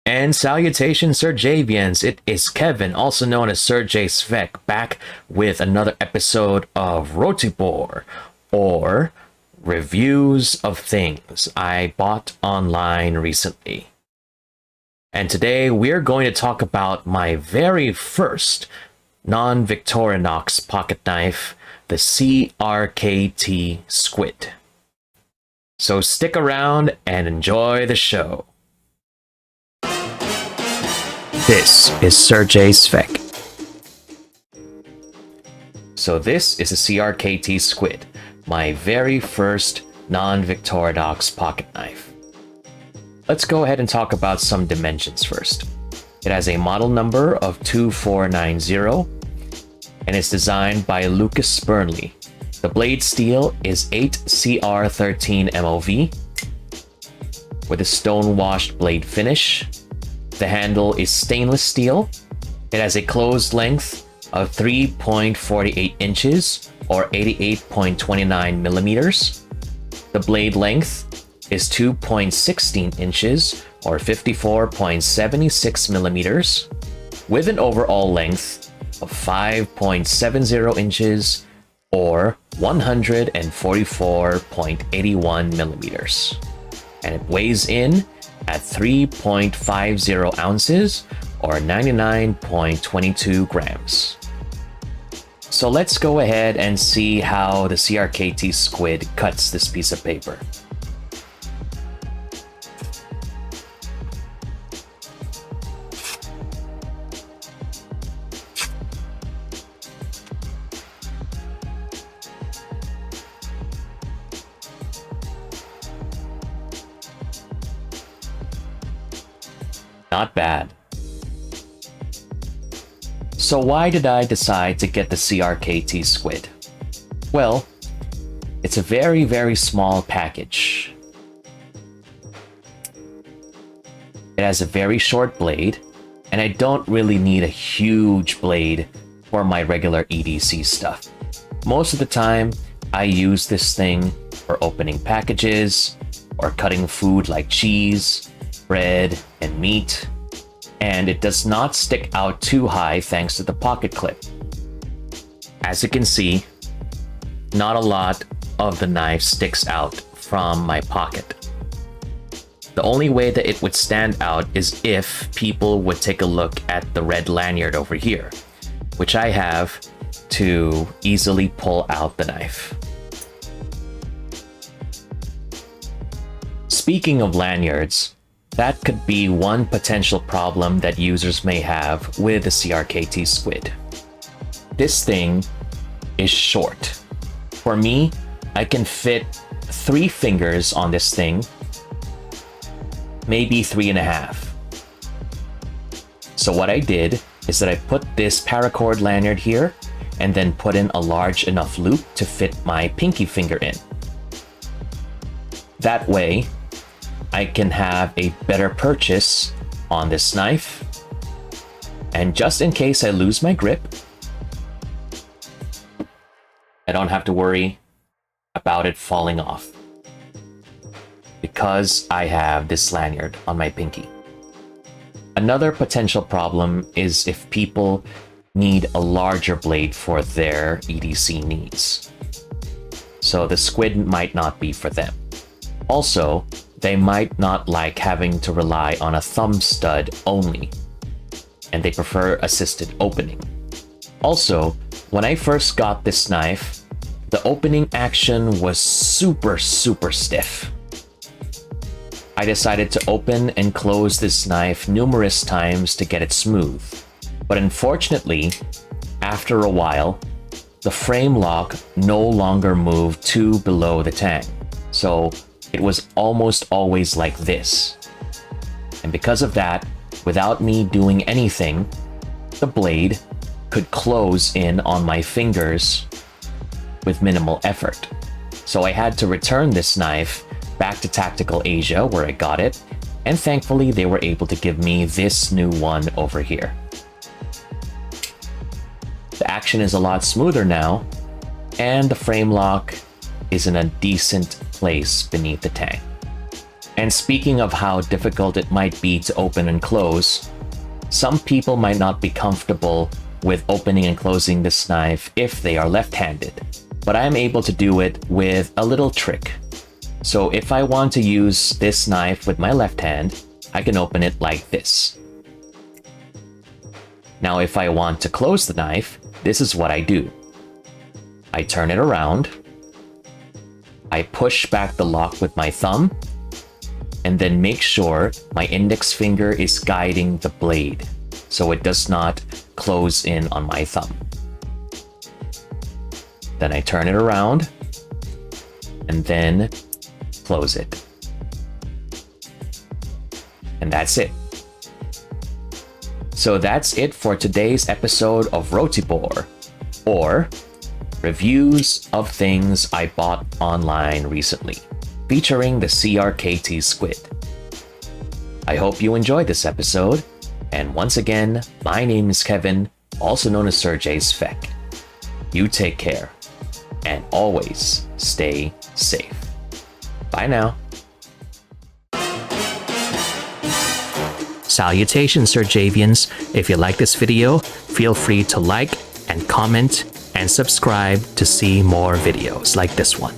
And salutations, Serjavians. It is Kevin, also known as Serjay Svek, back with another episode of ROTIBOR, or Reviews of Things I Bought Online Recently. And today we're going to talk about my very first non-Victorinox pocket knife, the CRKT Squid. So stick around and enjoy the show. This is Serjay Svek. So this is a CRKT Squid, my very first non-Victorinox pocket knife. Let's go ahead and talk about some dimensions first. It has a model number of 2490 and is designed by Lucas Burnley. The blade steel is 8CR13 MOV with a stone-washed blade finish. The handle is stainless steel. It has a closed length of 3.48 inches or 88.29 millimeters. The blade length is 2.16 inches or 54.76 millimeters, with an overall length of 5.70 inches or 144.81 millimeters. And it weighs in at 3.50 ounces or 99.22 grams. So let's go ahead and see how the CRKT Squid cuts this piece of paper. Not bad. So why did I decide to get the CRKT Squid? Well, it's a very, very small package. It has a very short blade, and I don't really need a huge blade for my regular EDC stuff. Most of the time, I use this thing for opening packages or cutting food like cheese, bread, and meat, and it does not stick out too high thanks to the pocket clip. As you can see, not a lot of the knife sticks out from my pocket. The only way that it would stand out is if people would take a look at the red lanyard over here, which I have to easily pull out the knife. Speaking of lanyards, that could be one potential problem that users may have with the CRKT Squid. This thing is short. For me, I can fit 3 fingers on this thing, maybe 3.5. So what I did is that I put this paracord lanyard here and then put in a large enough loop to fit my pinky finger in. That way, I can have a better purchase on this knife, and just in case I lose my grip, I don't have to worry about it falling off because I have this lanyard on my pinky. Another potential problem is if people need a larger blade for their EDC needs. So the Squid might not be for them. Also, they might not like having to rely on a thumb stud only, and they prefer assisted opening. Also, when I first got this knife, the opening action was super stiff. I decided to open and close this knife numerous times to get it smooth, but unfortunately, after a while, the frame lock no longer moved to below the tang, so it was almost always like this. And because of that, without me doing anything, the blade could close in on my fingers with minimal effort. So I had to return this knife back to Tactical Asia where I got it, and thankfully they were able to give me this new one over here. The action is a lot smoother now, and the frame lock is in a decent place beneath the tang. And speaking of how difficult it might be to open and close, some people might not be comfortable with opening and closing this knife if they are left-handed, but I am able to do it with a little trick. So if I want to use this knife with my left hand, I can open it like this. Now if I want to close the knife, this is what I do. I turn it around, I push back the lock with my thumb, and then make sure my index finger is guiding the blade so it does not close in on my thumb. Then I turn it around and then close it. And that's it. So that's it for today's episode of ROTIBOR, or Reviews of Things I Bought Online Recently, featuring the CRKT Squid. I hope you enjoyed this episode, and once again, my name is Kevin, also known as Serjay Svek. You take care, and always stay safe. Bye now. Salutations, Serjavians. If you like this video, feel free to like and comment and subscribe to see more videos like this one.